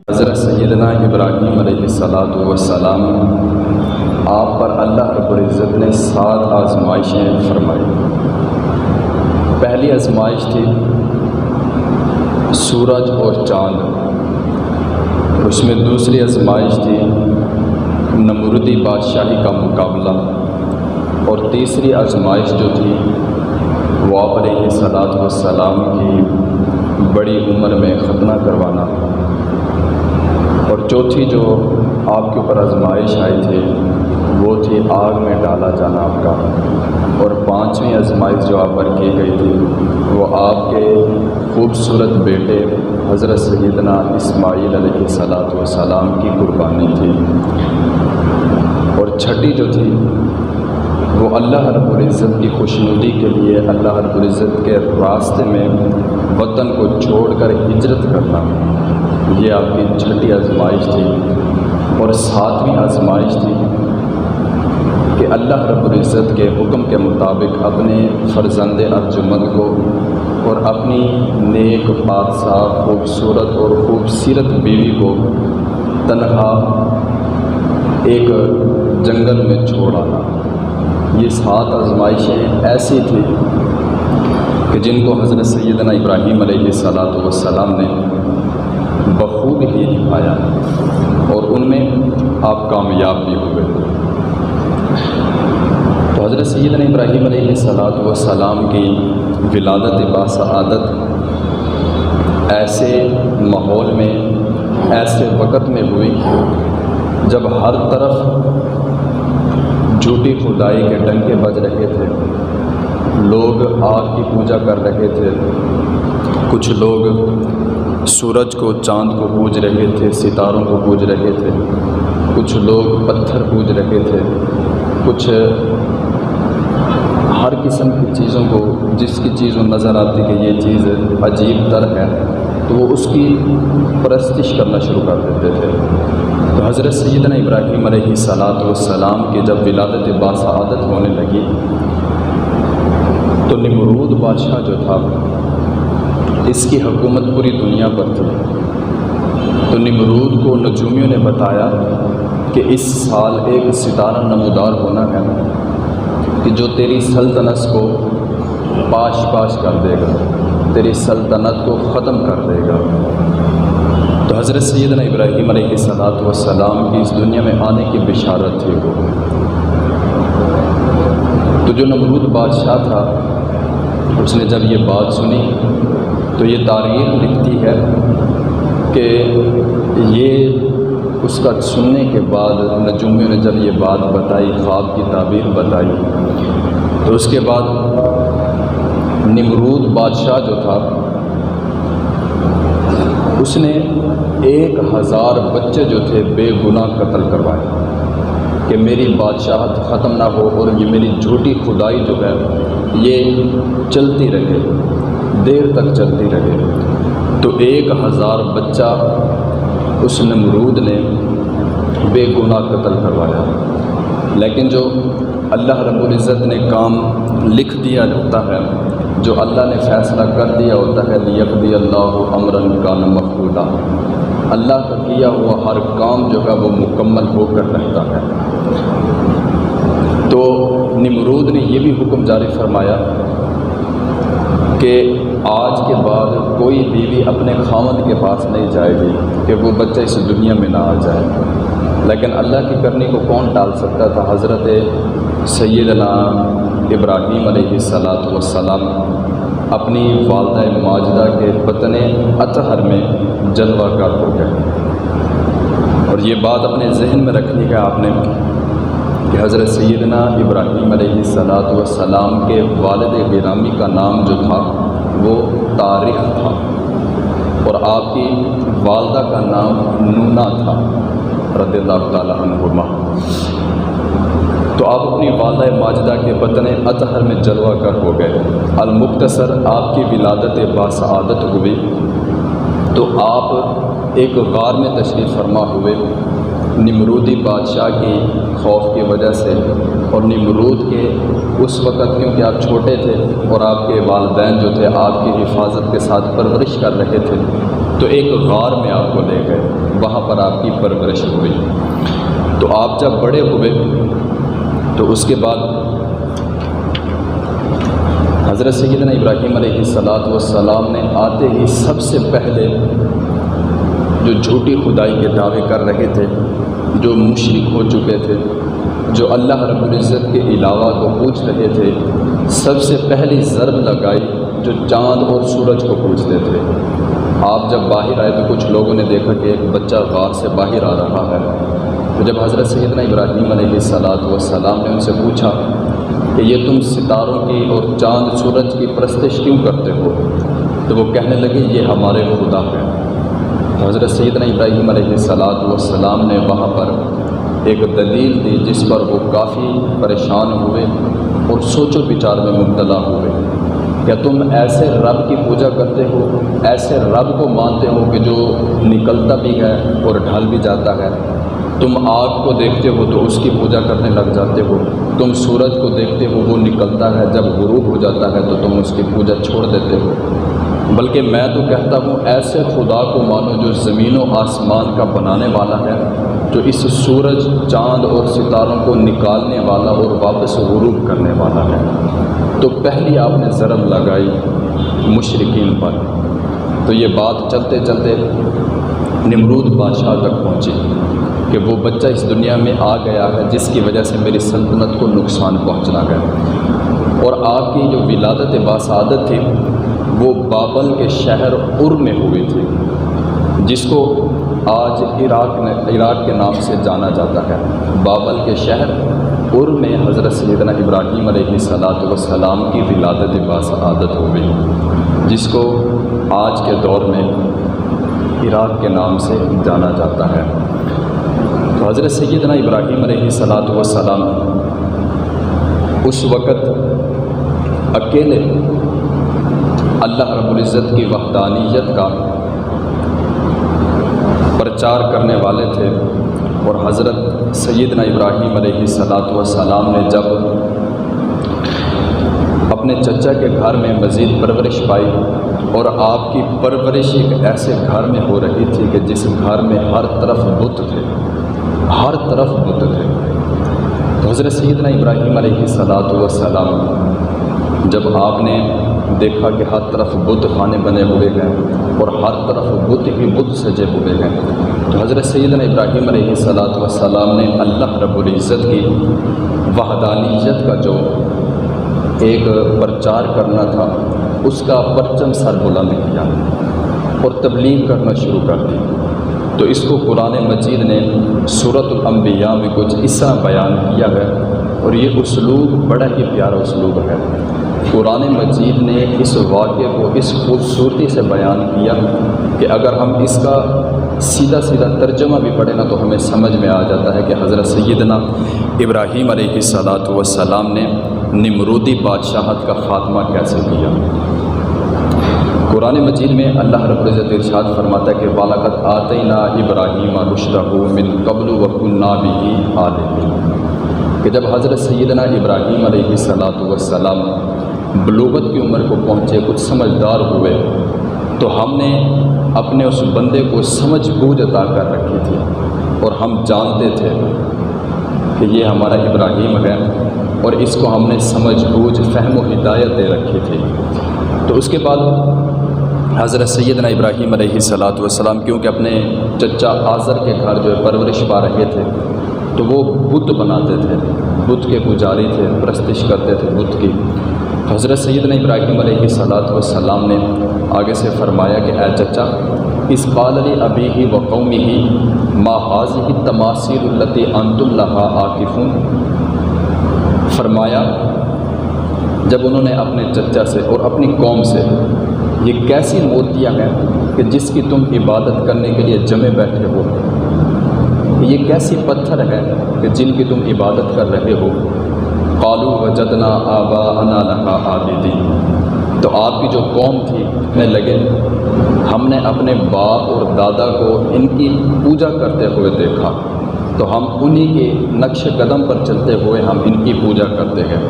حضرت سیدنا ابراہیم علیہ السلام آپ پر اللہ رب العزت نے 7 آزمائشیں فرمائی۔ پہلی آزمائش تھی سورج اور چاند، اس میں دوسری آزمائش تھی نمرودی بادشاہی کا مقابلہ، اور تیسری آزمائش جو تھی وہ آپ علیہ السلام کی بڑی عمر میں ختنہ کروانا، اور چوتھی جو آپ کے اوپر آزمائش آئی تھی وہ تھی آگ میں ڈالا جانا آپ کا، اور 5ویں آزمائش جو آپ پر کی گئی تھی وہ آپ کے خوبصورت بیٹے حضرت سیدنا اسماعیل علیہ السلام کی قربانی تھی، اور چھٹی جو تھی وہ اللہ رب العزت کی خوشنودی کے لیے اللہ رب العزت کے راستے میں وطن کو چھوڑ کر ہجرت کرنا، یہ آپ کی چھٹی آزمائش تھی۔ اور 7ویں آزمائش تھی کہ اللہ رب العزت کے حکم کے مطابق اپنے فرزند ارجمند کو اور اپنی نیک پاکصاف خوبصورت اور خوبصیرت بیوی کو تنہا ایک جنگل میں چھوڑ آنا۔ یہ 7 آزمائشیں ایسی تھی کہ جن کو حضرت سیدنا ابراہیم علیہ السلام نے بخوب ہی نبھایا، اور ان میں آپ کامیاب بھی ہوئے۔ تو حضرت سیدنا ابراہیم علیہ السلام کی ولادت باسعادت ایسے ماحول میں، ایسے وقت میں ہوئی جب ہر طرف جھوٹی خدائی کے ڈنکے بج رہے تھے، لوگ آگ کی پوجا کر رہے تھے، کچھ لوگ سورج کو چاند کو پوج رہے تھے، ستاروں کو پوج رہے تھے، کچھ لوگ پتھر پوج رہے تھے، کچھ ہر قسم کی چیزوں کو، جس کی چیز نظر آتی کہ یہ چیز عجیب تر ہے تو وہ اس کی پرستش کرنا شروع کر دیتے تھے۔ تو حضرت سیدنا ابراہیم علیہ السلام کی جب ولادت باسعادت ہونے لگی تو نمرود بادشاہ جو تھا اس کی حکومت پوری دنیا پر تھی، تو نمرود کو نجومیوں نے بتایا کہ اس سال ایک ستارہ نمودار ہونا ہے کہ جو تیری سلطنت کو پاش پاش کر دے گا، تیری سلطنت کو ختم کر دے گا۔ تو حضرت سیدنا ابراہیم علیہ السلام کی اس دنیا میں آنے کی بشارت تھی وہ۔ تو جو نمرود بادشاہ تھا اس نے جب یہ بات سنی تو یہ تاریخ لکھتی ہے کہ یہ اس کا سننے کے بعد نجومیوں نے جب یہ بات بتائی، خواب کی تعبیر بتائی، تو اس کے بعد نمرود بادشاہ جو تھا اس نے 1000 بچے جو تھے بے گناہ قتل کروائے کہ میری بادشاہت ختم نہ ہو اور یہ میری جھوٹی خدائی جو ہے یہ چلتی رہے، دیر تک چلتی رہے۔ تو 1000 بچہ اس نمرود نے بے گناہ قتل کروایا، لیکن جو اللہ رب العزت نے کام لکھ دیا ہوتا ہے، جو اللہ نے فیصلہ کر دیا ہوتا ہے، لیقضی اللہ امرا کان مفعولا، اللہ کا کیا ہوا ہر کام جو ہے وہ مکمل ہو کر رہتا ہے۔ تو نمرود نے یہ بھی حکم جاری فرمایا کہ آج کے بعد کوئی بیوی اپنے خاوند کے پاس نہیں جائے گی کہ وہ بچہ اس دنیا میں نہ آ جائے، لیکن اللہ کی کرنی کو کون ٹال سکتا تھا۔ حضرت سیدنا ابراہیم علیہ السلام اپنی والدہ ماجدہ کے بطن اطہر میں جلوہ گر ہو گئے، اور یہ بات اپنے ذہن میں رکھنی ہے آپ نے کہ حضرت سیدنا ابراہیم علیہ السلام کے والد گرامی کا نام جو تھا وہ طارق تھا، اور آپ کی والدہ کا نام نونا تھا رضی اللہ تعالیٰ عنہما۔ تو آپ اپنی والدہ ماجدہ کے بطن اطہر میں جلوہ گر ہو گئے۔ المختصر آپ کی ولادت باسعادت ہوئی تو آپ ایک غار میں تشریف فرما ہوئے نمرودی بادشاہ کی خوف کی وجہ سے، اور نمرود کے اس وقت کیونکہ آپ چھوٹے تھے اور آپ کے والدین جو تھے آپ کی حفاظت کے ساتھ پرورش کر رہے تھے، تو ایک غار میں آپ کو لے گئے، وہاں پر آپ کی پرورش ہوئی۔ تو آپ جب بڑے ہوئے تو اس کے بعد حضرت سیدنا ابراہیم علیہ السلام نے آتے ہی سب سے پہلے جو جھوٹی خدائی کے دعوے کر رہے تھے، جو مشرک ہو چکے تھے، جو اللہ رب العزت کے علاوہ کو پوچھ رہے تھے، سب سے پہلی ضرب لگائی جو چاند اور سورج کو پوچھتے تھے۔ آپ جب باہر آئے تو کچھ لوگوں نے دیکھا کہ ایک بچہ غار سے باہر آ رہا ہے، تو جب حضرت سیدنا ابراہیم علیہ السلام نے ان سے پوچھا کہ یہ تم ستاروں کی اور چاند سورج کی پرستش کیوں کرتے ہو، تو وہ کہنے لگے یہ ہمارے خدا ہے۔ تو حضرت سیدنا ابراہیم علیہ السلام نے وہاں پر ایک دلیل دی جس پر وہ کافی پریشان ہوئے اور سوچ و بچار میں مبتلا ہوئے۔ کیا تم ایسے رب کی پوجا کرتے ہو، ایسے رب کو مانتے ہو کہ جو نکلتا بھی ہے اور ڈھل بھی جاتا ہے؟ تم آگ کو دیکھتے ہو تو اس کی پوجا کرنے لگ جاتے ہو، تم سورج کو دیکھتے ہو وہ نکلتا ہے، جب غروب ہو جاتا ہے تو تم اس کی پوجا چھوڑ دیتے ہو۔ بلکہ میں تو کہتا ہوں ایسے خدا کو مانو جو زمین و آسمان کا بنانے والا ہے، جو اس سورج چاند اور ستاروں کو نکالنے والا اور واپس غروب کرنے والا ہے۔ تو پہلی آپ نے ضرب لگائی مشرکین پر۔ تو یہ بات چلتے چلتے نمرود بادشاہ تک پہنچی کہ وہ بچہ اس دنیا میں آ گیا ہے جس کی وجہ سے میری سلطنت کو نقصان پہنچنا گیا۔ اور آپ کی جو ولادت باسعادت تھی وہ بابل کے شہر میں ہوئی تھی، جس کو آج عراق کے نام سے جانا جاتا ہے۔ بابل کے شہر میں حضرت سیدنا ابراہیم علیہ السلام کی ولادت باسعادت ہوئی، جس کو آج کے دور میں عراق کے نام سے جانا جاتا ہے۔ تو حضرت سیدنا ابراہیم علیہ السلام اس وقت اکیلے اللہ رب العزت کی وحدانیت کا پرچار کرنے والے تھے، اور حضرت سیدنا ابراہیم علیہ السلام نے جب اپنے چچا کے گھر میں مزید پرورش پائی، اور آپ کی پرورش ایک ایسے گھر میں ہو رہی تھی کہ جس گھر میں ہر طرف بت تھے، ہر طرف بت تھے۔ تو حضرت سیدنا ابراہیم علیہ السلام جب آپ نے دیکھا کہ ہر طرف بت خانے بنے ہوئے ہیں اور ہر طرف بت ہی بت سجے ہوئے ہیں، تو حضرت سیدنا ابراہیم علیہ السلام نے اللہ رب العزت کی وحدانیت کا جو ایک پرچار کرنا تھا اس کا پرچم سر بلند کیا اور تبلیغ کرنا شروع کر دی۔ تو اس کو قرآن مجید نے سورۃ الانبیاء میں کچھ اس طرح بیان کیا ہے، اور یہ اسلوب بڑا ہی پیارا اسلوب ہے۔ قرآن مجید نے اس واقعے کو اس خوبصورتی سے بیان کیا کہ اگر ہم اس کا سیدھا سیدھا ترجمہ بھی پڑھیں نا تو ہمیں سمجھ میں آ جاتا ہے کہ حضرت سیدنا ابراہیم علیہ السلام نے نمرودی بادشاہت کا خاتمہ کیسے کیا۔ قرآن مجید میں اللہ رب العزت ارشاد فرماتا ہے کہ وَلَقَدْ آتَيْنَا إِبْرَاهِيمَ رُشْدَهُ مِنْ قَبْلُ وَكُنَّا بِهِ عَالِمِينَ، کہ جب حضرت سیدنا ابراہیم علیہ السلام بلوغت کی عمر کو پہنچے، کچھ سمجھدار ہوئے، تو ہم نے اپنے اس بندے کو سمجھ بوجھ عطا کر رکھی تھی، اور ہم جانتے تھے کہ یہ ہمارا ابراہیم ہے، اور اس کو ہم نے سمجھ بوجھ فہم و ہدایت دے رکھی تھی۔ تو اس کے بعد حضرت سیدنا ابراہیم علیہ السلام کیونکہ اپنے چچا آزر کے گھر جو ہے پرورش پا رہے تھے، تو وہ بت بناتے تھے، بت کے پجاری تھے، پرستش کرتے تھے بت کی۔ حضرت سیدنا ابراہیم علیہ السلام نے آگے سے فرمایا کہ اے چچا، اس قال لی ابیہ و قومہ ما ھذہ التماثیل التی انتم لہا عاکفون، فرمایا جب انہوں نے اپنے چچا سے اور اپنی قوم سے یہ کیسی مورتیاں ہیں کہ جس کی تم عبادت کرنے کے لیے جمے بیٹھے ہو، یہ کیسی پتھر ہے کہ جن کی تم عبادت کر رہے ہو۔ قالوا وجدنا آباءنا لها عابدین، تو آپ کی جو قوم تھی کہنے لگے ہم نے اپنے باپ اور دادا کو ان کی پوجا کرتے ہوئے دیکھا، تو ہم انہی کے نقش قدم پر چلتے ہوئے ہم ان کی پوجا کرتے ہیں۔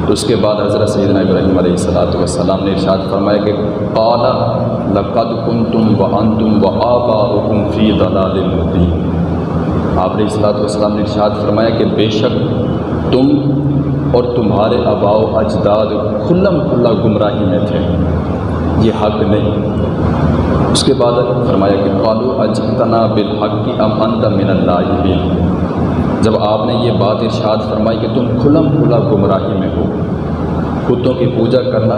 تو اس کے بعد حضرت سیدنا ابراہیم علیہ السلام نے ارشاد فرمایا کہ قال لقد کنتم وانتم وآباؤکم فی ضلال مبین۔ آپ علیہ الصلوۃ والسلام نے ارشاد فرمایا کہ بے شک تم اور تمہارے آباء و اجداد کھلم کھلا گمراہی میں تھے، یہ حق نہیں۔ اس کے بعد فرمایا کہ قالوا اجئتنا بالحق ام انت من اللاعبین۔ جب آپ نے یہ بات ارشاد فرمائی کہ تم کھلم کھلا گمراہی میں ہو، بتوں کی پوجا کرنا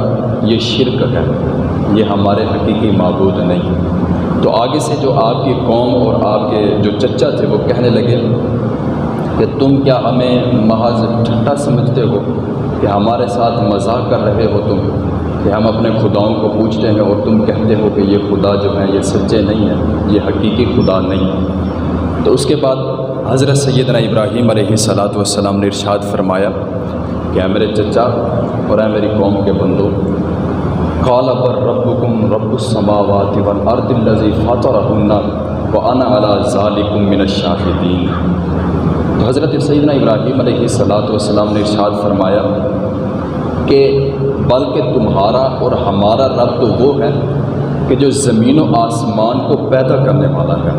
یہ شرک ہے، یہ ہمارے حقیقی معبود نہیں، تو آگے سے جو آپ کی قوم اور آپ کے جو چچا تھے وہ کہنے لگے کہ تم کیا ہمیں محض ٹھٹا سمجھتے ہو کہ ہمارے ساتھ مذاق کر رہے ہو تم کہ ہم اپنے خداؤں کو پوجتے ہیں اور تم کہتے ہو کہ یہ خدا جو ہیں یہ سچے نہیں ہیں، یہ حقیقی خدا نہیں ہے۔ تو اس کے بعد حضرت سیدنا ابراہیم علیہ الصلوۃ والسلام نے ارشاد فرمایا کہ اے میرے چچا اور اے میری قوم کے بندو، قال بل ربکم رب السماوات والارض الذی فطرہن وانا علی ذلکم من الشاہدین۔ تو حضرت سیدنا ابراہیم علیہ الصلوۃ والسلام نے ارشاد فرمایا کہ بلکہ تمہارا اور ہمارا رب تو وہ ہے کہ جو زمین و آسمان کو پیدا کرنے والا ہے،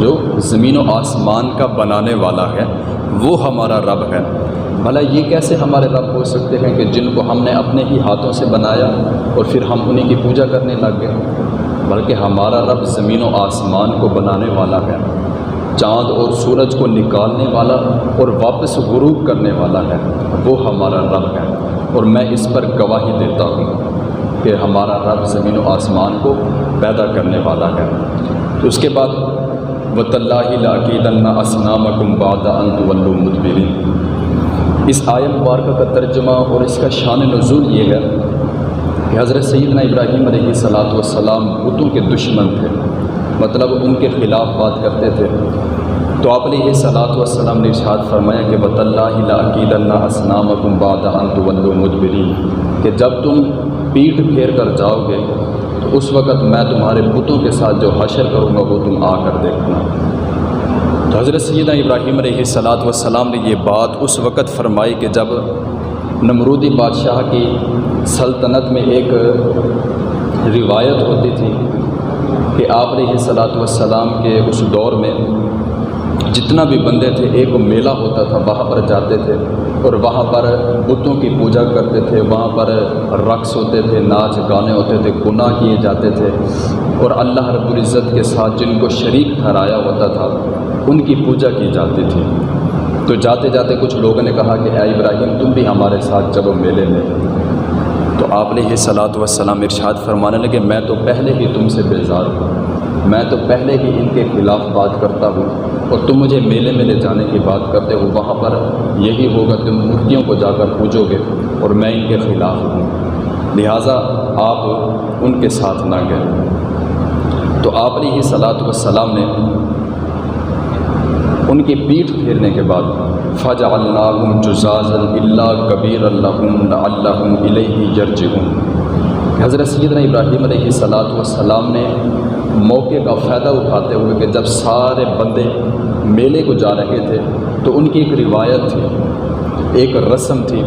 جو زمین و آسمان کا بنانے والا ہے وہ ہمارا رب ہے۔ بھلا یہ کیسے ہمارے رب ہو سکتے ہیں کہ جن کو ہم نے اپنے ہی ہاتھوں سے بنایا اور پھر ہم انہیں کی پوجا کرنے لگ گئے؟ بلکہ ہمارا رب زمین و آسمان کو بنانے والا ہے، چاند اور سورج کو نکالنے والا اور واپس غروب کرنے والا ہے، وہ ہمارا رب ہے، اور میں اس پر گواہی دیتا ہوں کہ ہمارا رب زمین و آسمان کو پیدا کرنے والا ہے۔ تو اس کے بعد وَتَاللَّهِ لَأَكِيدَنَّ أَصْنَامَكُمْ بَعْدَ أَن تُوَلُّوا مُدْبِرِينَ۔ اس آیت مبارکہ کا ترجمہ اور اس کا شان نزول یہ ہے کہ حضرت سیدنا ابراہیم علیہ الصلوۃ والسلام بتوں کے دشمن تھے، مطلب ان کے خلاف بات کرتے تھے۔ تو آپ علیہ الصلوۃ والسلام نے ارشاد فرمایا کہ وَتَاللَّهِ لَأَكِيدَنَّ أَصْنَامَكُمْ بَعْدَ أَن تُوَلُّوا مُدْبِرِينَ، کہ جب تم پیٹھ پھیر کر جاؤ گے تو اس وقت میں تمہارے بتوں کے ساتھ جو حشر کروں گا وہ تم آ کر دیکھنا۔ تو حضرت سیدنا ابراہیم علیہ الصلوۃ والسلام نے یہ بات اس وقت فرمائی کہ جب نمرودی بادشاہ کی سلطنت میں ایک روایت ہوتی تھی کہ آپ علیہ الصلوۃ والسلام کے اس دور میں جتنا بھی بندے تھے ایک میلہ ہوتا تھا، وہاں پر جاتے تھے اور وہاں پر بتوں کی پوجا کرتے تھے، وہاں پر رقص ہوتے تھے، ناچ گانے ہوتے تھے، گناہ کیے جاتے تھے، اور اللہ رب العزت کے ساتھ جن کو شریک ٹھہرایا ہوتا تھا ان کی پوجا کی جاتی تھی۔ تو جاتے جاتے کچھ لوگوں نے کہا کہ اے ابراہیم تم بھی ہمارے ساتھ چلو میلے میں۔ تو آپ علیہ الصلوۃ والسلام ارشاد فرمانے لگے میں تو پہلے ہی تم سے بیزار ہوں، میں تو پہلے ہی ان کے خلاف بات کرتا ہوں، اور تم مجھے میلے میں لے جانے کی بات کرتے ہو، وہاں پر یہی ہوگا تم مورتیوں کو جا کر پوجو گے اور میں ان کے خلاف ہوں، لہٰذا آپ ان کے ساتھ نہ گئے۔ تو آپ علیہ الصلوۃ والسلام نے ان کی پیٹھ پھیرنے کے بعد فَجَعَلْنَاهُمْ جُزَازًا إِلَّا كَبِيرًا لَهُمْ لَعَلَّهُمْ إِلَيْهِ يَرْجِعُونَ۔ حضرت سیدنا ابراہیم علیہ الصلوۃ والسلام نے موقع کا فائدہ اٹھاتے ہوئے کہ جب سارے بندے میلے کو جا رہے تھے تو ان کی ایک روایت تھی، ایک رسم تھی،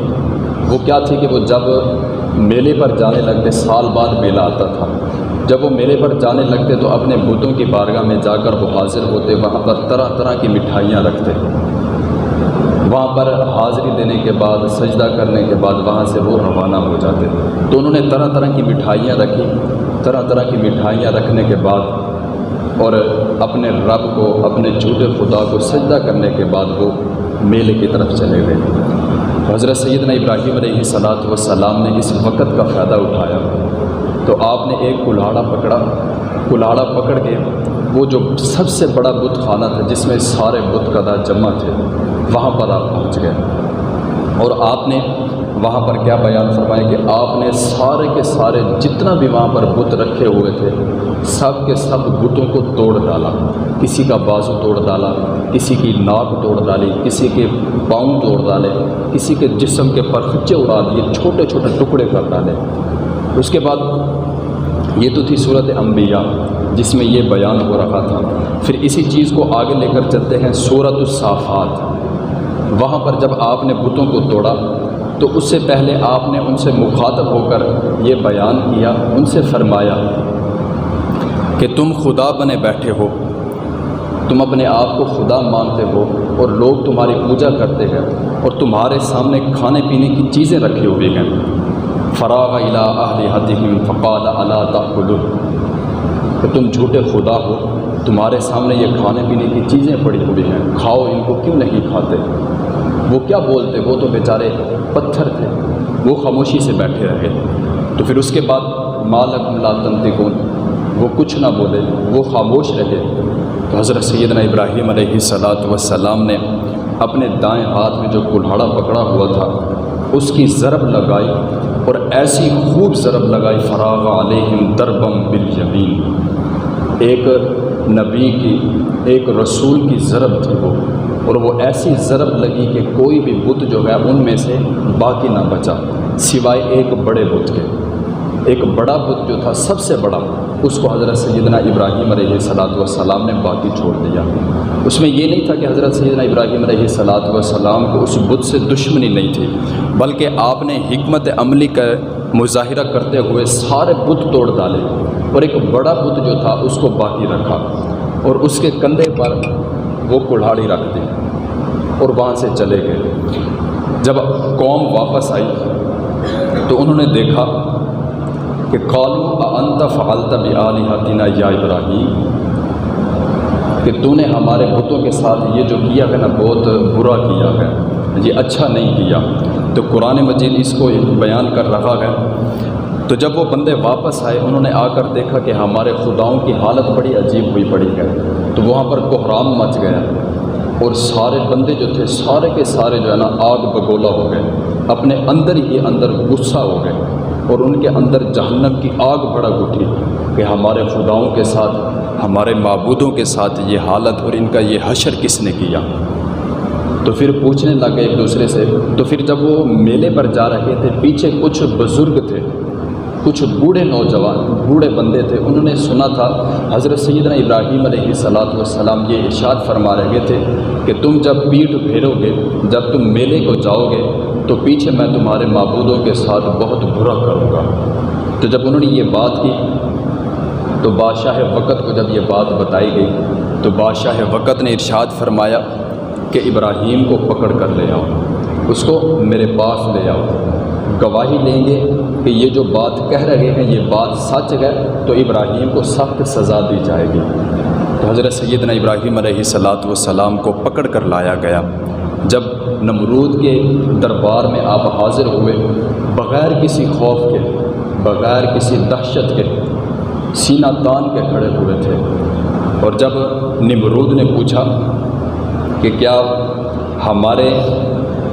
وہ کیا تھی کہ وہ جب میلے پر جانے لگتے، سال بعد میلہ آتا تھا، جب وہ میلے پر جانے لگتے تو اپنے بتوں کی بارگاہ میں جا کر وہ حاضر ہوتے، وہاں پر طرح طرح کی مٹھائیاں رکھتے، وہاں پر حاضری دینے کے بعد سجدہ کرنے کے بعد وہاں سے وہ روانہ ہو جاتے۔ تو انہوں نے طرح طرح کی مٹھائیاں رکھی، طرح طرح کی مٹھائیاں رکھنے کے بعد اور اپنے رب کو، اپنے جھوٹے خدا کو سجدہ کرنے کے بعد وہ میلے کی طرف چلے گئے۔ حضرت سیدنا ابراہیم علیہ الصلوۃ والسلام نے اس وقت کا فائدہ اٹھایا تو آپ نے ایک کلاڑا پکڑا، کلاڑا پکڑ کے وہ جو سب سے بڑا بت خانہ تھا جس میں سارے بت قدا جمع تھے وہاں پر آپ پہنچ گئے، اور آپ نے وہاں پر کیا بیان فرمایا کہ آپ نے سارے کے سارے جتنا بھی وہاں پر بت رکھے ہوئے تھے سب کے سب بتوں کو توڑ ڈالا، کسی کا بازو توڑ ڈالا، کسی کی ناک توڑ ڈالی، کسی کے پاؤں توڑ ڈالے، کسی کے جسم کے پرخچے اڑا دیے، چھوٹے چھوٹے ٹکڑے کر ڈالے۔ اس کے بعد یہ تو تھی صورت انبیاء جس میں یہ بیان ہو رہا تھا۔ پھر اسی چیز کو آگے لے کر چلتے ہیں صورت الصافات، وہاں پر جب آپ نے بتوں کو توڑا تو اس سے پہلے آپ نے ان سے مخاطب ہو کر یہ بیان کیا، ان سے فرمایا کہ تم خدا بنے بیٹھے ہو، تم اپنے آپ کو خدا مانتے ہو اور لوگ تمہاری پوجا کرتے ہیں اور تمہارے سامنے کھانے پینے کی چیزیں رکھی ہوئی ہیں۔ فراغ الی آلہتہم فقال الا تأکلون، کہ تم جھوٹے خدا ہو، تمہارے سامنے یہ کھانے پینے کی چیزیں پڑی ہوئی ہیں، کھاؤ ان کو کیوں نہیں کھاتے؟ وہ کیا بولتے؟ وہ تو بیچارے پتھر تھے، وہ خاموشی سے بیٹھے رہے۔ تو پھر اس کے بعد ما لکم لا تنطقون، وہ کچھ نہ بولے، وہ خاموش رہے۔ تو حضرت سیدنا ابراہیم علیہ السلام نے اپنے دائیں ہاتھ میں جو کلہاڑا پکڑا ہوا تھا اس کی ضرب لگائی، اور ایسی خوب ضرب لگائی، فراغ علیہم ضربم بالیمین، ایک نبی کی، ایک رسول کی ضرب تھی وہ، اور وہ ایسی ضرب لگی کہ کوئی بھی بت جو ہے ان میں سے باقی نہ بچا سوائے ایک بڑے بت کے۔ ایک بڑا بت جو تھا سب سے بڑا، اس کو حضرت سیدنا ابراہیم علیہ السلام نے باقی چھوڑ دیا۔ اس میں یہ نہیں تھا کہ حضرت سیدنا ابراہیم علیہ السلام کو اس بت سے دشمنی نہیں تھی، بلکہ آپ نے حکمت عملی کا مظاہرہ کرتے ہوئے سارے بت توڑ ڈالے، اور ایک بڑا بت جو تھا اس کو باقی رکھا، اور اس کے کندھے پر وہ کلہاڑی رکھ دی اور وہاں سے چلے گئے۔ جب قوم واپس آئی تو انہوں نے دیکھا کہ قالوا اانت فعلت بآلہتنا یا ابراہیم، کہ تو نے ہمارے بتوں کے ساتھ یہ جو کیا ہے نا بہت برا کیا ہے، یہ اچھا نہیں کیا۔ تو قرآن مجید اس کو بیان کر رہا ہے۔ تو جب وہ بندے واپس آئے، انہوں نے آ کر دیکھا کہ ہمارے خداؤں کی حالت بڑی عجیب ہوئی پڑی ہے، تو وہاں پر کوہرام مچ گیا، اور سارے بندے جو تھے سارے کے سارے جو ہے نا آگ بگولا ہو گئے، اپنے اندر ہی اندر غصہ ہو گئے، اور ان کے اندر جہنم کی آگ بھڑک اٹھی کہ ہمارے خداؤں کے ساتھ، ہمارے معبودوں کے ساتھ یہ حالت اور ان کا یہ حشر کس نے کیا؟ تو پھر پوچھنے لگے ایک دوسرے سے۔ تو پھر جب وہ میلے پر جا رہے تھے، پیچھے کچھ بزرگ تھے، کچھ بوڑھے نوجوان، بوڑھے بندے تھے، انہوں نے سنا تھا حضرت سیدنا ابراہیم علیہ السلام یہ ارشاد فرما رہے تھے کہ تم جب پیٹھ پھیرو گے، جب تم میلے کو جاؤ گے تو پیچھے میں تمہارے معبودوں کے ساتھ بہت برا کروں گا۔ تو جب انہوں نے یہ بات کی تو بادشاہ وقت کو جب یہ بات بتائی گئی تو بادشاہ وقت نے ارشاد فرمایا کہ ابراہیم کو پکڑ کر لے آؤ، اس کو میرے پاس لے آؤ، گواہی لیں گے کہ یہ جو بات کہہ رہے ہیں یہ بات سچ ہے، تو ابراہیم کو سخت سزا دی جائے گی۔ تو حضرت سیدنا ابراہیم علیہ السلام کو پکڑ کر لایا گیا۔ جب نمرود کے دربار میں آپ حاضر ہوئے، بغیر کسی خوف کے، بغیر کسی دہشت کے، سینہ تان کے کھڑے ہوئے تھے، اور جب نمرود نے پوچھا کہ کیا ہمارے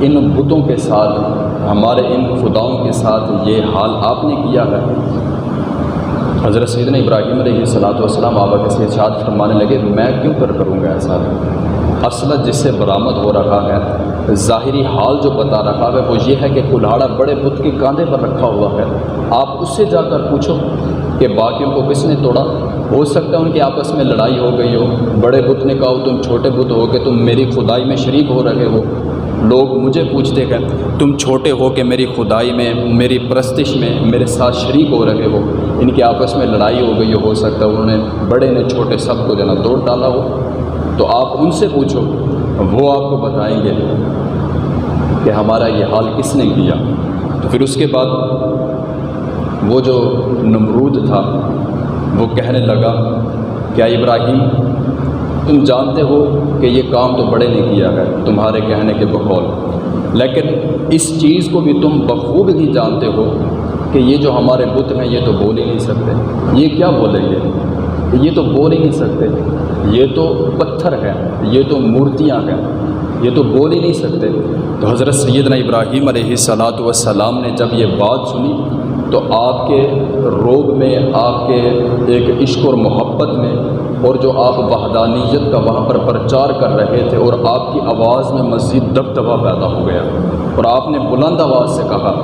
ان بتوں کے ساتھ، ہمارے ان خداؤں کے ساتھ یہ حال آپ نے کیا ہے؟ حضرت سیدنا ابراہیم علیہ السلام آپ کے ارشاد فرمانے لگے، میں کیوں کروں گا ایسا؟ اصل جس سے برآمد ہو رہا ہے، ظاہری حال جو بتا رہا ہے وہ یہ ہے کہ کلہاڑا بڑے بت کے کاندھے پر رکھا ہوا ہے۔ آپ اس سے جا کر پوچھو کہ باقیوں کو کس نے توڑا؟ ہو سکتا ہے ان کی آپس میں لڑائی ہو گئی ہو، بڑے بت نے کہا تم چھوٹے بت ہو کہ تم میری خدائی میں شریک ہو رہے ہو۔ لوگ مجھے پوچھتے ہیں تم چھوٹے ہو کہ میری خدائی میں، میری پرستش میں میرے ساتھ شریک ہو رہے ہو، ان کی آپس میں لڑائی ہو گئی ہو سکتا ہے انہوں نے، بڑے نے چھوٹے سب کو جو ہے نا توڑ ڈالا ہو۔ تو آپ ان سے پوچھو، وہ آپ کو بتائیں گے کہ ہمارا یہ حال کس نے کیا۔ تو پھر اس کے بعد وہ جو نمرود تھا وہ کہنے لگا، کیا ابراہیم تم جانتے ہو کہ یہ کام تو بڑے نے کیا ہے تمہارے کہنے کے بقول، لیکن اس چیز کو بھی تم بخوب ہی جانتے ہو کہ یہ جو ہمارے بت ہیں یہ تو بول ہی نہیں سکتے۔ یہ کیا بولیں گے؟ یہ تو بول ہی نہیں سکتے، یہ تو پتھر ہے، یہ تو مورتیاں ہیں، یہ تو بول ہی نہیں سکتے۔ تو حضرت سیدنا ابراہیم علیہ السلام نے جب یہ بات سنی تو آپ کے روب میں، آپ کے ایک عشق اور محبت میں، اور جو آپ وحدانیت کا وہاں پر پرچار کر رہے تھے، اور آپ کی آواز میں مزید دبدبہ پیدا ہو گیا، اور آپ نے بلند آواز سے کہا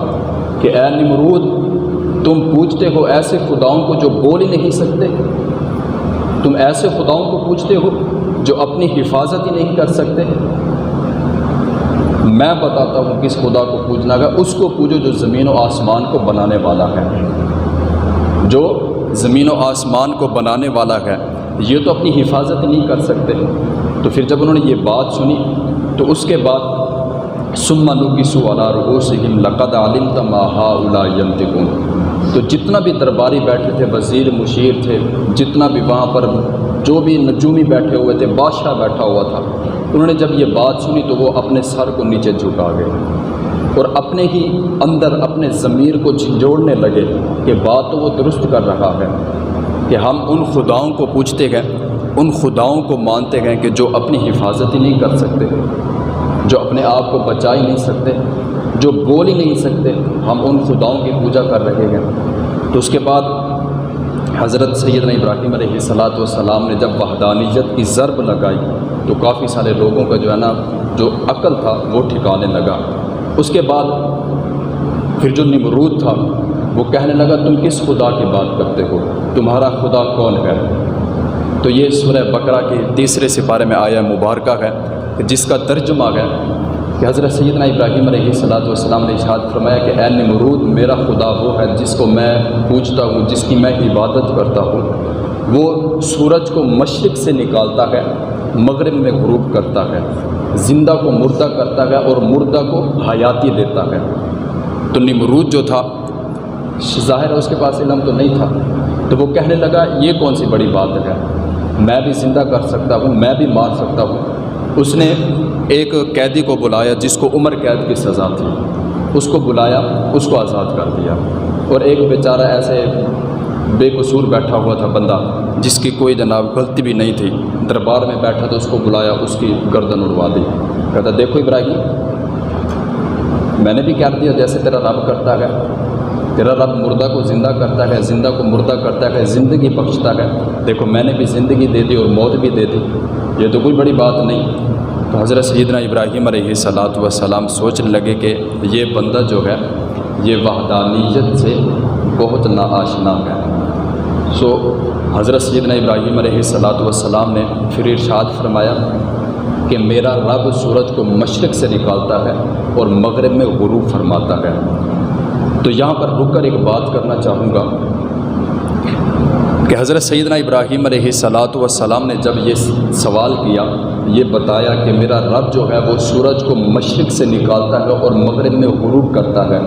کہ اے نمرود، تم پوچھتے ہو ایسے خداؤں کو جو بول ہی نہیں سکتے؟ تم ایسے خداؤں کو پوچھتے ہو جو اپنی حفاظت ہی نہیں کر سکتے؟ میں بتاتا ہوں کس خدا کو پوجنا ہے، اس کو پوجو جو زمین و آسمان کو بنانے والا ہے، جو زمین و آسمان کو بنانے والا ہے، یہ تو اپنی حفاظت نہیں کر سکتے۔ تو پھر جب انہوں نے یہ بات سنی تو اس کے بعد ثم نکسوا علی رؤوسہم لقد علمت ما ہؤلاء ینطقون، تو جتنا بھی درباری بیٹھے تھے، وزیر مشیر تھے، جتنا بھی وہاں پر جو بھی نجومی بیٹھے ہوئے تھے، بادشاہ بیٹھا ہوا تھا، انہوں نے جب یہ بات سنی تو وہ اپنے سر کو نیچے جھکا گئے اور اپنے ہی اندر اپنے ضمیر کو جھنجھوڑنے لگے کہ بات تو وہ درست کر رہا ہے کہ ہم ان خداؤں کو پوچھتے گئے، ان خداؤں کو مانتے گئے کہ جو اپنی حفاظت ہی نہیں کر سکتے، جو اپنے آپ کو بچا ہی نہیں سکتے، جو بول ہی نہیں سکتے، ہم ان خداؤں کی پوجا کر رہے ہیں۔ تو اس کے بعد حضرت سیدنا ابراہیم علیہ السلام نے جب وحدانیت کی ضرب لگائی تو کافی سارے لوگوں کا جو ہے نا جو عقل تھا وہ ٹھکانے لگا۔ اس کے بعد پھر جو نمرود تھا وہ کہنے لگا تم کس خدا کی بات کرتے ہو، تمہارا خدا کون ہے؟ تو یہ سورہ بقرہ کے 3 سپارے میں آیا مبارکہ ہے جس کا ترجمہ ہے کہ حضرت سیدنا ابراہیم علیہ السلام نے ارشاد فرمایا کہ اے نمرود، میرا خدا وہ ہے جس کو میں پوجتا ہوں، جس کی میں عبادت کرتا ہوں، وہ سورج کو مشرق سے نکالتا ہے، مغرب میں غروب کرتا ہے، زندہ کو مردہ کرتا ہے اور مردہ کو حیاتی دیتا ہے۔ تو نمرود جو تھا ظاہر ہے اس کے پاس علم تو نہیں تھا، تو وہ کہنے لگا یہ کون سی بڑی بات ہے، میں بھی زندہ کر سکتا ہوں، میں بھی مار سکتا ہوں۔ اس نے ایک قیدی کو بلایا جس کو عمر قید کی سزا تھی، اس کو بلایا، اس کو آزاد کر دیا، اور ایک بیچارہ ایسے بے قصور بیٹھا ہوا تھا بندہ جس کی کوئی جناب غلطی بھی نہیں تھی، دربار میں بیٹھا تو اس کو بلایا، اس کی گردن اڑوا دی، کہتا دیکھو ابراہیم، میں نے بھی کر دیا جیسے تیرا رب کرتا ہے، تیرا رب مردہ کو زندہ کرتا ہے، زندہ کو مردہ کرتا ہے، زندگی بخشتا ہے، دیکھو میں نے بھی زندگی دے دی اور موت بھی دے دی، یہ تو کوئی بڑی بات نہیں۔ تو حضرت سیدنا ابراہیم علیہ السلام سوچنے لگے کہ یہ بندہ جو ہے یہ وحدانیت سے بہت ناآشنا ہے۔ سو حضرت سیدنا ابراہیم علیہ السلام نے پھر ارشاد فرمایا کہ میرا رب سورج کو مشرق سے نکالتا ہے اور مغرب میں غروب فرماتا ہے۔ تو یہاں پر رک کر ایک بات کرنا چاہوں گا کہ حضرت سیدنا ابراہیم علیہ السلام نے جب یہ سوال کیا، یہ بتایا کہ میرا رب جو ہے وہ سورج کو مشرق سے نکالتا ہے اور مغرب میں غروب کرتا ہے،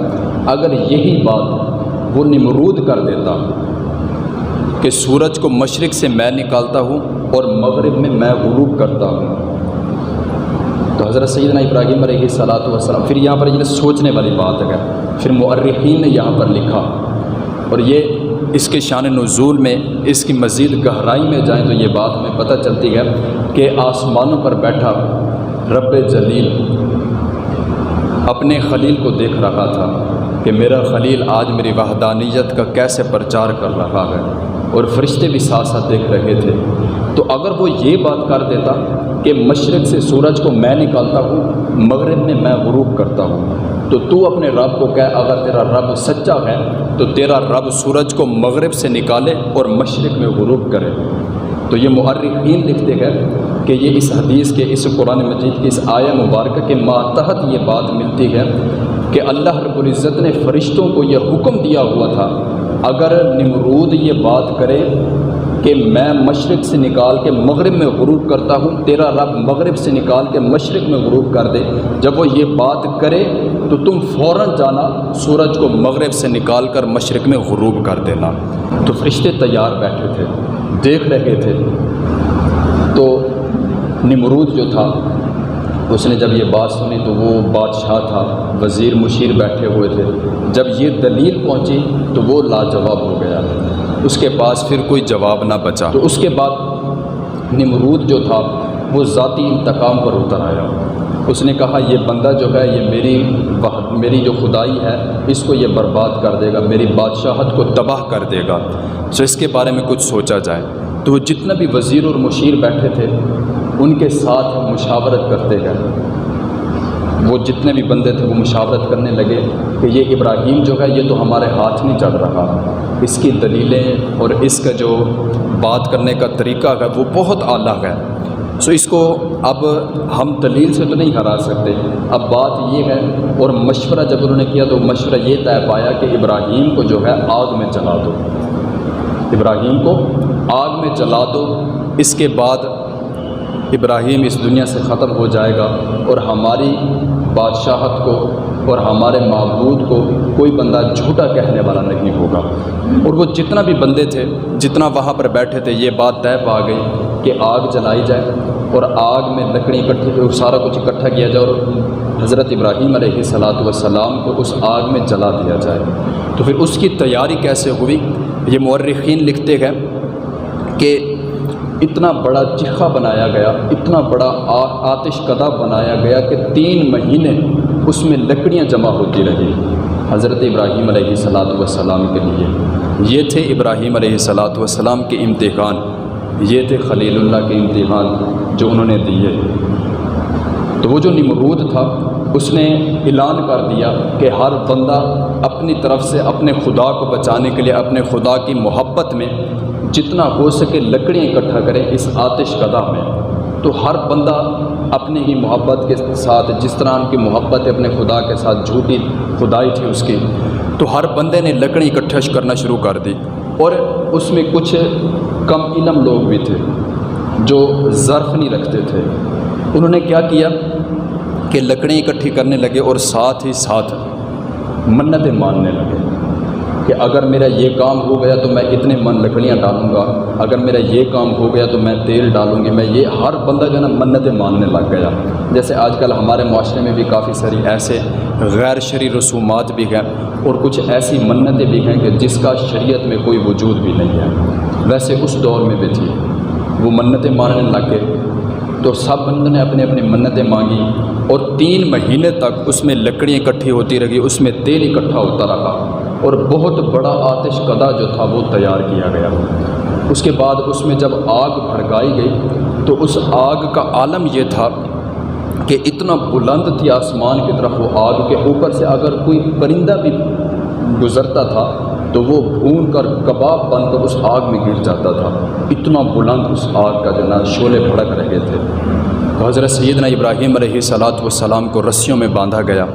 اگر یہی بات وہ نمرود کر دیتا کہ سورج کو مشرق سے میں نکالتا ہوں اور مغرب میں میں غروب کرتا ہوں، تو حضرت سیدنا ابراہیم علیہ السلام پھر یہاں پر یہ سوچنے والی بات ہے۔ پھر مؤرخین نے یہاں پر لکھا، اور یہ اس کے شان نزول میں اس کی مزید گہرائی میں جائیں تو یہ بات ہمیں پتہ چلتی ہے کہ آسمانوں پر بیٹھا رب جلیل اپنے خلیل کو دیکھ رہا تھا کہ میرا خلیل آج میری وحدانیت کا کیسے پرچار کر رہا ہے، اور فرشتے بھی ساتھ ساتھ دیکھ رہے تھے۔ تو اگر وہ یہ بات کر دیتا کہ مشرق سے سورج کو میں نکالتا ہوں، مغرب میں میں غروب کرتا ہوں، تو اپنے رب کو کہہ اگر تیرا رب سچا ہے تو تیرا رب سورج کو مغرب سے نکالے اور مشرق میں غروب کرے۔ تو یہ مؤرخین لکھتے ہیں کہ یہ اس حدیث کے، اس قرآن مجید کی اس آیہ مبارکہ کے ماتحت یہ بات ملتی ہے کہ اللہ رب العزت نے فرشتوں کو یہ حکم دیا ہوا تھا اگر نمرود یہ بات کرے کہ میں مشرق سے نکال کے مغرب میں غروب کرتا ہوں، تیرا رب مغرب سے نکال کے مشرق میں غروب کر دے، جب وہ یہ بات کرے تو تم فوراً جانا سورج کو مغرب سے نکال کر مشرق میں غروب کر دینا۔ تو فرشتے تیار بیٹھے تھے، دیکھ رہے تھے۔ تو نمرود جو تھا اس نے جب یہ بات سنی تو وہ بادشاہ تھا، وزیر مشیر بیٹھے ہوئے تھے، جب یہ دلیل پہنچی تو وہ لاجواب ہو گیا، اس کے پاس پھر کوئی جواب نہ بچا۔ تو اس کے بعد نمرود جو تھا وہ ذاتی انتقام پر اتر آیا، اس نے کہا یہ بندہ جو ہے یہ میری جو خدائی ہے اس کو یہ برباد کر دے گا، میری بادشاہت کو تباہ کر دے گا، تو اس کے بارے میں کچھ سوچا جائے۔ تو وہ جتنا بھی وزیر اور مشیر بیٹھے تھے ان کے ساتھ مشاورت کرتے گئے، وہ جتنے بھی بندے تھے وہ مشاورت کرنے لگے کہ یہ ابراہیم جو ہے یہ تو ہمارے ہاتھ نہیں چڑھ رہا، اس کی دلیلیں اور اس کا جو بات کرنے کا طریقہ ہے وہ بہت اعلیٰ ہے، سو اس کو اب ہم دلیل سے تو نہیں ہرا سکتے، اب بات یہ ہے۔ اور مشورہ جب انہوں نے کیا تو مشورہ یہ طے پایا کہ ابراہیم کو جو ہے آگ میں جلا دو، ابراہیم کو آگ میں جلا دو، اس کے بعد ابراہیم اس دنیا سے ختم ہو جائے گا اور ہماری بادشاہت کو اور ہمارے معبود کو کوئی بندہ جھوٹا کہنے والا نہیں ہوگا۔ اور وہ جتنا بھی بندے تھے، جتنا وہاں پر بیٹھے تھے، یہ بات طے پا گئی کہ آگ جلائی جائے اور آگ میں لکڑی اکٹھی، سارا کچھ اکٹھا کیا جائے اور حضرت ابراہیم علیہ السلام کو اس آگ میں جلا دیا جائے۔ تو پھر اس کی تیاری کیسے ہوئی؟ یہ مورخین لکھتے ہیں کہ اتنا بڑا چکھا بنایا گیا، اتنا بڑا آتش کدہ بنایا گیا کہ 3 مہینے اس میں لکڑیاں جمع ہوتی رہی حضرت ابراہیم علیہ السلام کے لیے۔ یہ تھے ابراہیم علیہ السلام کے امتحان، یہ تھے خلیل اللہ کے امتحان جو انہوں نے دیے۔ تو وہ جو نمرود تھا اس نے اعلان کر دیا کہ ہر بندہ اپنی طرف سے اپنے خدا کو بچانے کے لیے اپنے خدا کی محبت میں جتنا ہو سکے لکڑیاں اکٹھا کرے اس آتش کدہ میں۔ تو ہر بندہ اپنی ہی محبت کے ساتھ، جس طرح ان کی محبت اپنے خدا کے ساتھ جھوٹی خدائی تھی اس کی، تو ہر بندے نے لکڑی اکٹھا کرنا شروع کر دی۔ اور اس میں کچھ کم علم لوگ بھی تھے جو ظرف نہیں رکھتے تھے، انہوں نے کیا کیا کہ لکڑی اکٹھی کرنے لگے اور ساتھ ہی ساتھ منتیں ماننے لگے کہ اگر میرا یہ کام ہو گیا تو میں اتنے من لکڑیاں ڈالوں گا، اگر میرا یہ کام ہو گیا تو میں تیل ڈالوں گی، میں یہ ہر بندہ جو ہے نا منتیں ماننے لگ گیا۔ جیسے آج کل ہمارے معاشرے میں بھی کافی ساری ایسے غیر شرعی رسومات بھی ہیں اور کچھ ایسی منتیں بھی ہیں کہ جس کا شریعت میں کوئی وجود بھی نہیں ہے، ویسے اس دور میں بھی تھی۔ وہ منتیں ماننے لگ گئے تو سب بندوں نے اپنے اپنی منتیں مانگی اور 3 مہینے تک اس میں لکڑیاں اکٹھی ہوتی رہی، اس میں تیل اکٹھا ہوتا رہا اور بہت بڑا آتش کدہ جو تھا وہ تیار کیا گیا۔ اس کے بعد اس میں جب آگ بھڑکائی گئی تو اس آگ کا عالم یہ تھا کہ اتنا بلند تھی آسمان کی طرف وہ آگ کے اوپر سے اگر کوئی پرندہ بھی گزرتا تھا تو وہ بھون کر کباب بن کر اس آگ میں گر جاتا تھا، اتنا بلند اس آگ کا جو نا شعلے بھڑک رہے تھے۔ تو حضرت سیدنا ابراہیم علیہ السلام کو رسیوں میں باندھا گیا۔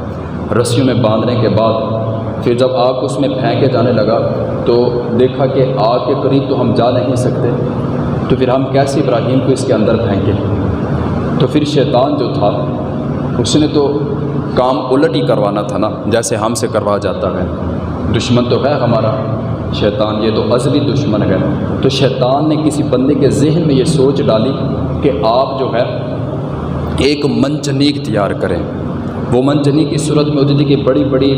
رسیوں میں باندھنے کے بعد پھر جب آگ اس میں پھینکے جانے لگا تو دیکھا کہ آگ کے قریب تو ہم جا نہیں سکتے، تو پھر ہم کیسے ابراہیم کو اس کے اندر پھینکیں؟ تو پھر شیطان جو تھا اس نے تو کام الٹ ہی کروانا تھا نا، جیسے ہم سے کروا جاتا ہے۔ دشمن تو ہے ہمارا شیطان، یہ تو ازلی دشمن ہے۔ تو شیطان نے کسی بندے کے ذہن میں یہ سوچ ڈالی کہ آپ جو ہے ایک منجنیق تیار کریں۔ وہ منجنیق اس صورت میں ہوتی تھی کہ بڑی بڑی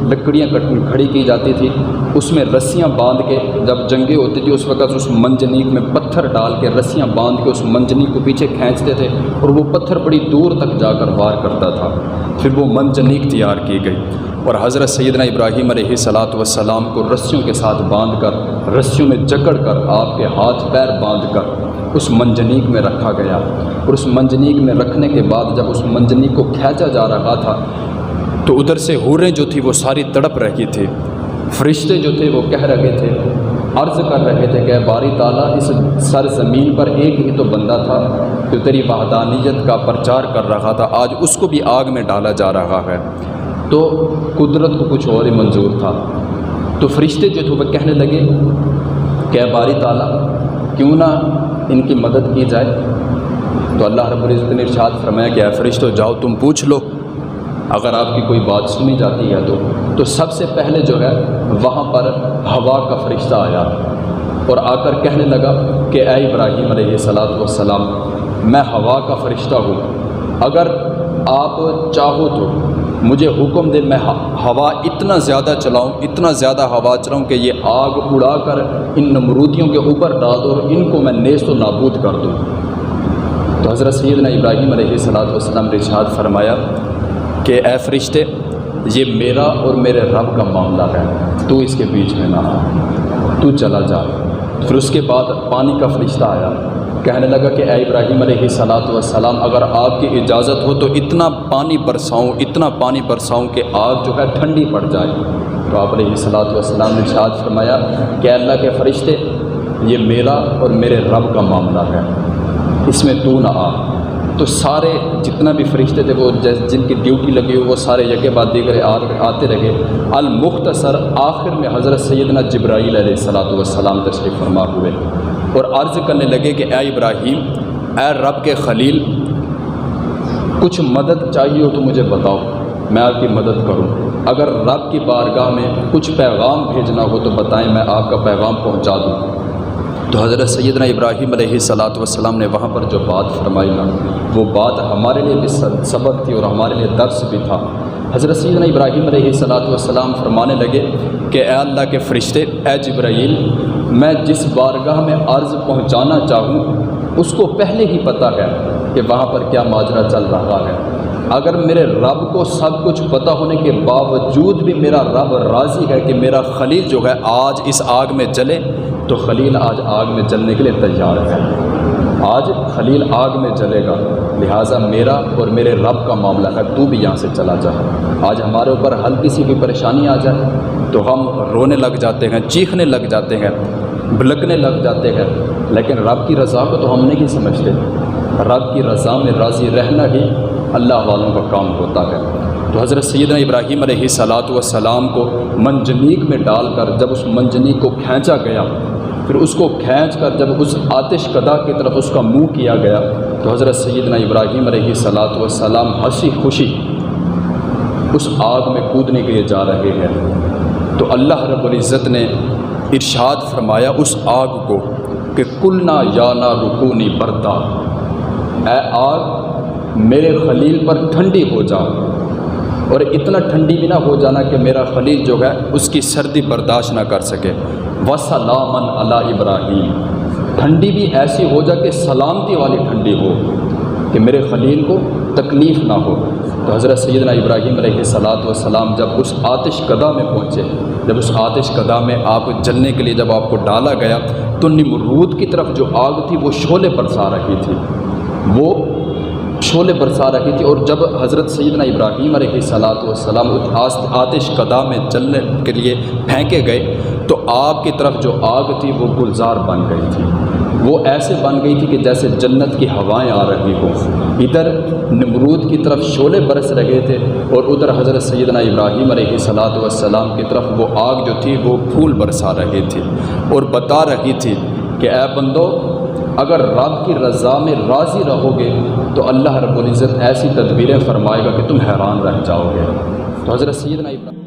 لکڑیاں کھڑی کی جاتی تھی، اس میں رسیاں باندھ کے جب جنگیں ہوتی تھی اس وقت اس منجنیق میں پتھر ڈال کے رسیاں باندھ کے اس منجنیق کو پیچھے کھینچتے تھے اور وہ پتھر بڑی دور تک جا کر وار کرتا تھا۔ پھر وہ منجنیق تیار کی گئی اور حضرت سیدنا ابراہیم علیہ السلام کو رسیوں کے ساتھ باندھ کر، رسیوں میں جکڑ کر، آپ کے ہاتھ پیر باندھ کر اس منجنیق میں رکھا گیا۔ اور اس منجنیق میں رکھنے کے بعد جب اس منجنیق کو کھینچا جا رہا تھا تو ادھر سے حوریں جو تھی وہ ساری تڑپ رہی تھی، فرشتے جو تھے وہ کہہ رہے تھے، عرض کر رہے تھے کہ باری تعالیٰ اس سرزمین پر ایک ہی تو بندہ تھا جو تیری وحدانیت کا پرچار کر رہا تھا، آج اس کو بھی آگ میں ڈالا جا رہا ہے۔ تو قدرت کو کچھ اور ہی منظور تھا۔ تو فرشتے جو تھے وہ کہنے لگے کہ باری تعالیٰ کیوں نہ ان کی مدد کی جائے؟ تو اللہ رب العزت نے ارشاد فرمایا کہ اے فرشتوں جاؤ تم پوچھ لو، اگر آپ کی کوئی بات سنی جاتی ہے تو سب سے پہلے جو ہے وہاں پر ہوا کا فرشتہ آیا اور آ کر کہنے لگا کہ اے ابراہیم علیہ السلام میں ہوا کا فرشتہ ہوں، اگر آپ چاہو تو مجھے حکم دے، میں ہوا اتنا زیادہ چلاؤں، اتنا زیادہ ہوا چلاؤں کہ یہ آگ اڑا کر ان نمرودیوں کے اوپر ڈال دو اور ان کو میں نیست و نابود کر دوں۔ تو حضرت سیدنا ابراہیم علیہ السلام نے ارشاد فرمایا کہ اے فرشتے یہ میرا اور میرے رب کا معاملہ ہے، تو اس کے بیچ میں نہ آ، تو چلا جا۔ پھر اس کے بعد پانی کا فرشتہ آیا، کہنے لگا کہ اے ابراہیم علیہ السلام اگر آپ کی اجازت ہو تو اتنا پانی برساؤں کہ آگ جو ہے ٹھنڈی پڑ جائے۔ تو آپ علیہ السلام نے ارشاد فرمایا کہ اللہ کے فرشتے یہ میرا اور میرے رب کا معاملہ ہے، اس میں تو نہ آ۔ تو سارے جتنا بھی فرشتے تھے وہ جن کی ڈیوٹی لگی ہوئی وہ سارے یکے بعد دیگر آتے رہے۔ المختصر آخر میں حضرت سیدنا جبرائیل علیہ السلام تشریف فرما ہوئے اور عرض کرنے لگے کہ اے ابراہیم، اے رب کے خلیل، کچھ مدد چاہیے ہو تو مجھے بتاؤ، میں آپ کی مدد کروں۔ اگر رب کی بارگاہ میں کچھ پیغام بھیجنا ہو تو بتائیں، میں آپ کا پیغام پہنچا دوں۔ تو حضرت سیدنا ابراہیم علیہ السلام نے وہاں پر جو بات فرمائی نا، وہ بات ہمارے لیے بھی سبق تھی اور ہمارے لیے درس بھی تھا۔ حضرت سیدنا ابراہیم علیہ السلام فرمانے لگے کہ اے اللہ کے فرشتے، اے جبرائیل، میں جس بارگاہ میں عرض پہنچانا چاہوں اس کو پہلے ہی پتہ ہے کہ وہاں پر کیا ماجرا چل رہا ہے۔ اگر میرے رب کو سب کچھ پتہ ہونے کے باوجود بھی میرا رب راضی ہے کہ میرا خلیل جو ہے آج اس آگ میں جلے، تو خلیل آج آگ میں جلنے کے لیے تیار ہے۔ آج خلیل آگ میں جلے گا، لہٰذا میرا اور میرے رب کا معاملہ ہے، تو بھی یہاں سے چلا جا۔ آج ہمارے اوپر ہلکی سی کوئی پریشانی آ جائے تو ہم رونے لگ جاتے ہیں، چیخنے لگ جاتے ہیں، بھلکنے لگ جاتے ہیں، لیکن رب کی رضا کو تو ہم نہیں سمجھتے۔ رب کی رضا میں راضی رہنا ہی اللہ والوں کا کام ہوتا ہے۔ تو حضرت سیدنا ابراہیم علیہ السلام کو منجنیق میں ڈال کر جب اس منجنیق کو کھینچا گیا، پھر اس کو کھینچ کر جب اس آتش کدہ کی طرف اس کا منہ کیا گیا، تو حضرت سیدنا ابراہیم علیہ السلام ہنسی خوشی اس آگ میں کودنے کے لیے جا رہے ہیں۔ تو اللہ رب العزت نے ارشاد فرمایا اس آگ کو کہ کلنا یا نار کونی بردا، اے آگ میرے خلیل پر ٹھنڈی ہو جا، اور اتنا ٹھنڈی بھی نہ ہو جانا کہ میرا خلیل جو ہے اس کی سردی برداشت نہ کر سکے۔ وَسَلَامًا عَلَىٰ ابراہیم، ٹھنڈی بھی ایسی ہو جا کہ سلامتی والی ٹھنڈی ہو کہ میرے خلیل کو تکلیف نہ ہو۔ تو حضرت سیدنا ابراہیم علیہ السلام جب اس آتش کدہ میں پہنچے، جب اس آتش کدہ میں آپ جلنے کے لیے جب آپ کو ڈالا گیا، تو نمرود کی طرف جو آگ تھی وہ شعلے برسا رہی تھی، وہ شعلے برسا رہی تھی۔ اور جب حضرت سیدنا ابراہیم علیہ السلام آتش کدہ میں جلنے کے لیے پھینکے گئے تو آپ کی طرف جو آگ تھی وہ گلزار بن گئی تھی، وہ ایسے بن گئی تھی کہ جیسے جنت کی ہوائیں آ رہی ہوں۔ ادھر نمرود کی طرف شعلے برس رہے تھے اور ادھر حضرت سیدنا ابراہیم علیہ السلام کی طرف وہ آگ جو تھی وہ پھول برسا رہی تھی اور بتا رہی تھی کہ اے بندو، اگر رب کی رضا میں راضی رہو گے تو اللہ رب العزت ایسی تدبیریں فرمائے گا کہ تم حیران رہ جاؤ گے۔ تو حضرت سیدنا ابراہیم